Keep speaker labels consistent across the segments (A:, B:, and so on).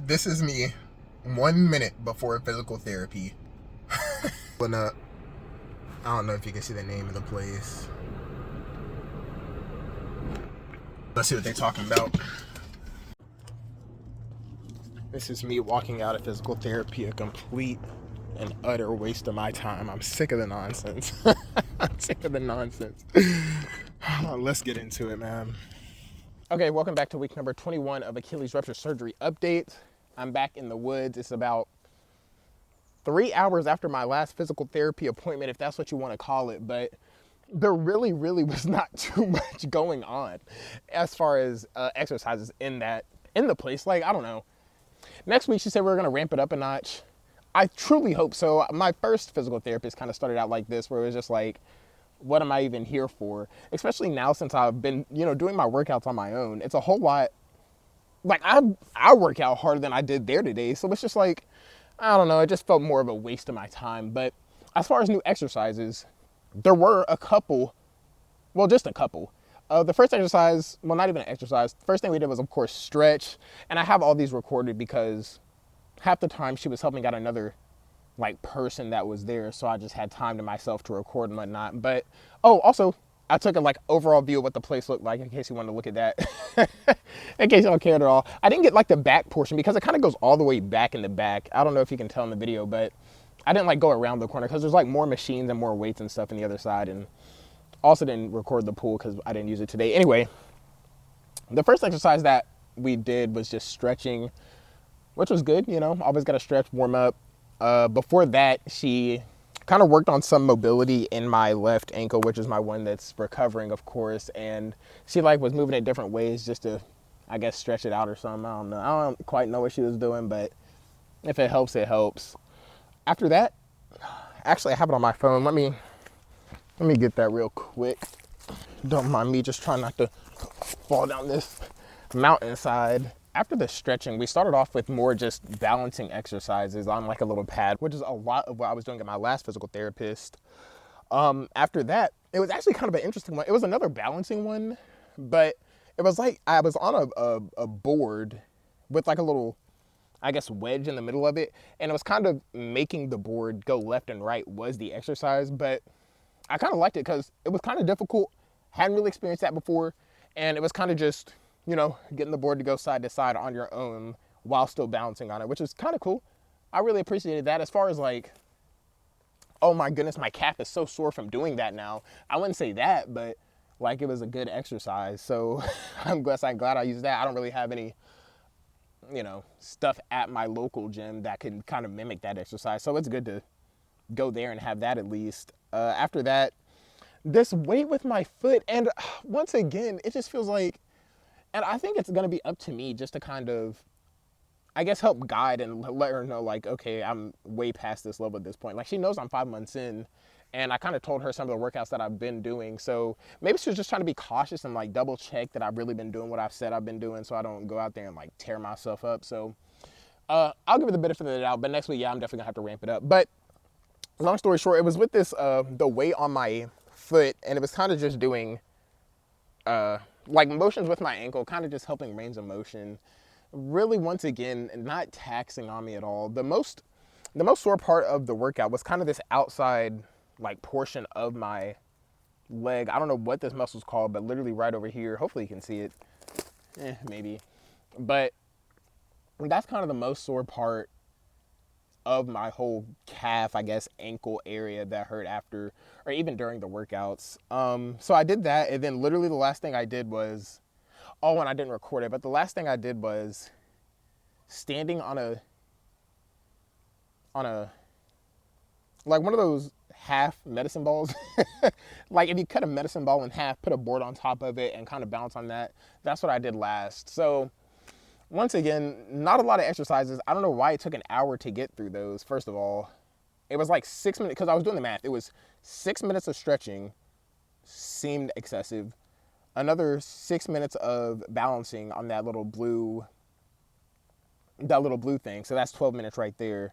A: This is me 1 minute before physical therapy. When I don't know if you can see the name of the place. Let's see what they're talking about. This is me walking out of physical therapy, a complete and utter waste of my time. I'm sick of the nonsense. I'm sick of the nonsense. Let's get into it, man. Okay, welcome back to week number 21 of Achilles Rupture surgery update. I'm back in the woods. It's about 3 hours after my last physical therapy appointment, if that's what you want to call it, but there really was not too much going on as far as exercises in the place. Like, I don't know. Next week, she said we were going to ramp it up a notch. I truly hope so. My first physical therapist kind of started out like this, where it was just like, what am I even here for? Especially now since I've been, doing my workouts on my own. It's a whole lot. Like, I work out harder than I did there today. So it's just like, I don't know. It just felt more of a waste of my time. But as far as new exercises, there were a couple. Well, just a couple. The first exercise, well, not even an exercise. The first thing we did was, of course, stretch. And I have all these recorded because half the time she was helping out another person that was there, so I just had time to myself to record and whatnot. But also I took a overall view of what the place looked like in case you wanted to look at that. In case you don't care at all. I didn't get the back portion because it kind of goes all the way back in the back. I don't know if you can tell in the video, but I didn't go around the corner because there's more machines and more weights and stuff on the other side, and also didn't record the pool because I didn't use it today. Anyway, the first exercise that we did was just stretching, which was good. Always got to stretch, warm up. Before that, she kind of worked on some mobility in my left ankle, which is my one that's recovering, of course. And she was moving it different ways just to, I guess, stretch it out or something. I don't know. I don't quite know what she was doing, but if it helps, it helps. After that, actually, I have it on my phone. Let me get that real quick. Don't mind me just trying not to fall down this mountainside. After the stretching, we started off with more just balancing exercises on a little pad, which is a lot of what I was doing at my last physical therapist. After that, it was actually kind of an interesting one. It was another balancing one, but it was I was on a board with a little, I guess, wedge in the middle of it, and it was kind of making the board go left and right was the exercise, but I kind of liked it because it was kind of difficult. Hadn't really experienced that before, and it was kind of just getting the board to go side to side on your own while still balancing on it, which is kind of cool. I really appreciated that. As far as oh my goodness, my calf is so sore from doing that now. I wouldn't say that, but it was a good exercise. So I'm glad I used that. I don't really have any, stuff at my local gym that can kind of mimic that exercise. So it's good to go there and have that at least. After that, this weight with my foot, and once again, it just feels and I think it's going to be up to me just to kind of, I guess, help guide and let her know, okay, I'm way past this level at this point. She knows I'm 5 months in, and I kind of told her some of the workouts that I've been doing. So maybe she was just trying to be cautious and double check that I've really been doing what I've said I've been doing so I don't go out there and tear myself up. So I'll give her the benefit of the doubt, but next week, yeah, I'm definitely going to have to ramp it up. But long story short, it was with this, the weight on my foot, and it was kind of just doing, motions with my ankle, kind of just helping range of motion. Really, once again, not taxing on me at all. The most sore part of the workout was kind of this outside, portion of my leg. I don't know what this muscle's called, but literally right over here. Hopefully you can see it. Maybe. But that's kind of the most sore part of my whole calf, I guess, ankle area that hurt after, or even during the workouts. So I did that, and then literally the last thing I did was, and I didn't record it, but the last thing I did was standing on a one of those half medicine balls. If you cut a medicine ball in half, put a board on top of it, and kind of bounce on that. That's what I did last. So once again, not a lot of exercises. I don't know why it took an hour to get through those. First of all, it was 6 minutes, because I was doing the math. It was 6 minutes of stretching, seemed excessive. Another 6 minutes of balancing on that little blue thing. So that's 12 minutes right there.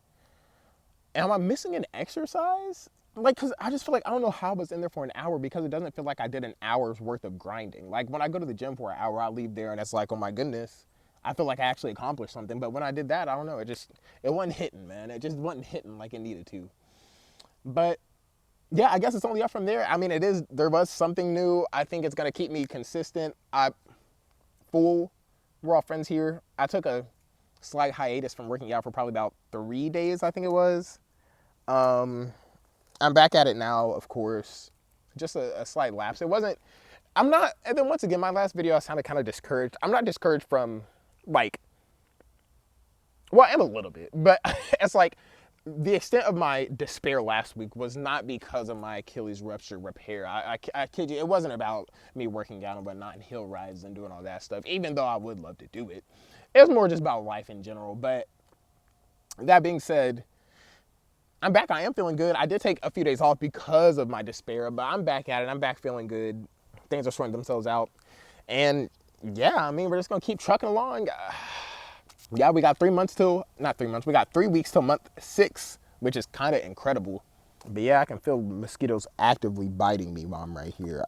A: And am I missing an exercise? Because I just feel I don't know how I was in there for an hour, because it doesn't feel like I did an hour's worth of grinding. When I go to the gym for an hour, I leave there and it's oh my goodness, I feel like I actually accomplished something. But when I did that, I don't know, it wasn't hitting, man. It just wasn't hitting like it needed to. But yeah, I guess it's only up from there. I mean, there was something new. I think it's going to keep me consistent. We're all friends here. I took a slight hiatus from working out for probably about 3 days, I think it was. I'm back at it now, of course. Just a slight lapse. And then once again, my last video, I sounded kind of discouraged. I'm not discouraged from, like, well, I am a little bit, but it's like the extent of my despair last week was not because of my Achilles rupture repair. I kid you, it wasn't about me working out and whatnot and hill rides and doing all that stuff, even though I would love to do it. It was more just about life in general. But that being said, I'm back. I am feeling good. I did take a few days off because of my despair, but I'm back at it. I'm back feeling good. Things are sorting themselves out. And yeah, I mean, we're just going to keep trucking along. Yeah, we got 3 months not 3 months, we got 3 weeks till month 6, which is kind of incredible. But yeah, I can feel mosquitoes actively biting me while I'm right here.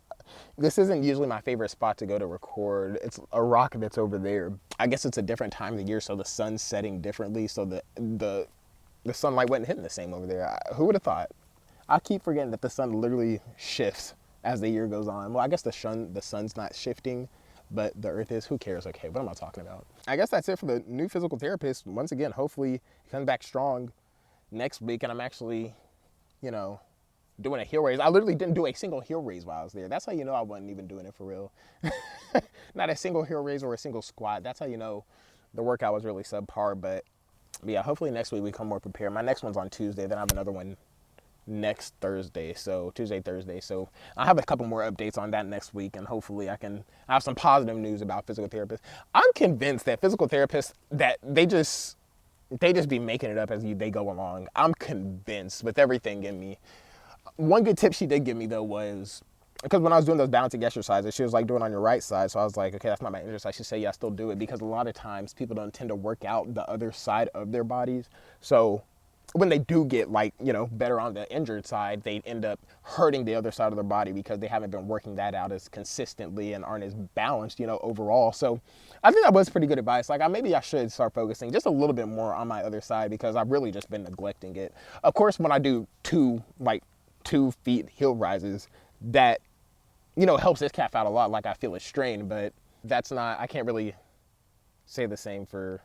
A: This isn't usually my favorite spot to go to record. It's a rock that's over there. I guess it's a different time of the year, so the sun's setting differently, so the sunlight wasn't hitting the same over there. Who would have thought? I keep forgetting that the sun literally shifts as the year goes on. Well, I guess the sun's not shifting, but the earth is. Who cares? Okay, what am I talking about? I guess that's it for the new physical therapist. Once again, hopefully he comes back strong next week and I'm actually, doing a heel raise. I literally didn't do a single heel raise while I was there. That's how you know I wasn't even doing it for real. Not a single heel raise or a single squat. That's how you know the workout was really subpar. But yeah, hopefully next week we come more prepared. My next one's on Tuesday. Then I have another one next Thursday, so Tuesday, Thursday. So I'll have a couple more updates on that next week, and hopefully I can have some positive news about physical therapists. I'm convinced that physical therapists, that they just be making it up as they go along. I'm convinced with everything in me. One good tip she did give me though was, because when I was doing those balancing exercises, she was like, do it on your right side. So I was like, okay, that's not my exercise. She said, yeah, I still do it, because a lot of times people don't tend to work out the other side of their bodies. So when they do get better on the injured side, they end up hurting the other side of their body because they haven't been working that out as consistently and aren't as balanced, overall. So I think that was pretty good advice. Like, maybe I should start focusing just a little bit more on my other side, because I've really just been neglecting it. Of course, when I do 2 feet heel rises, that, helps this calf out a lot. Like, I feel it strained, but I can't really say the same for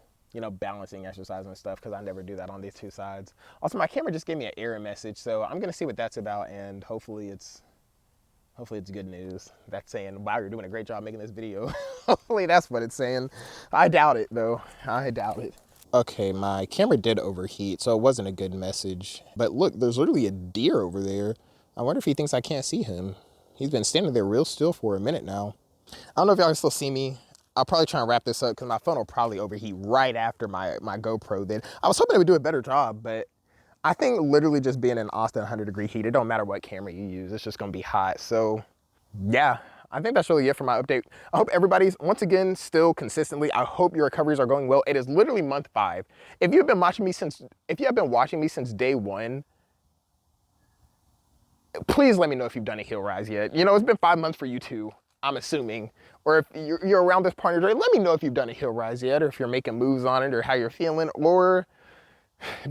A: balancing exercise and stuff, because I never do that on these 2 sides. Also, my camera just gave me an error message, so I'm gonna see what that's about, and hopefully it's good news. That's saying, wow, you're doing a great job making this video. Hopefully that's what it's saying. I doubt it though. I doubt it. Okay, my camera did overheat, so it wasn't a good message. But look, there's literally a deer over there. I wonder if he thinks I can't see him. He's been standing there real still for a minute now. I don't know if y'all can still see me. I'll probably try and wrap this up because my phone will probably overheat right after my GoPro did. I was hoping it would do a better job, but I think literally just being in Austin 100-degree heat, it don't matter what camera you use, it's just gonna be hot. So yeah, I think that's really it for my update. I hope everybody's, once again, still consistently, I hope your recoveries are going well. It is literally month 5. If you have been watching me since day 1, please let me know if you've done a heel rise yet. It's been 5 months for you too, I'm assuming. Or if you're around this part of your journey, let me know if you've done a heel rise yet, or if you're making moves on it, or how you're feeling, or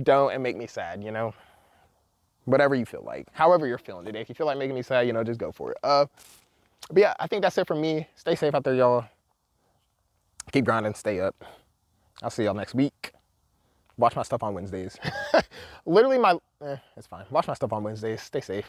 A: don't and make me sad, Whatever you feel like, however you're feeling today. If you feel like making me sad, just go for it. But yeah, I think that's it for me. Stay safe out there, y'all. Keep grinding, stay up. I'll see y'all next week. Watch my stuff on Wednesdays. Literally it's fine. Watch my stuff on Wednesdays. Stay safe.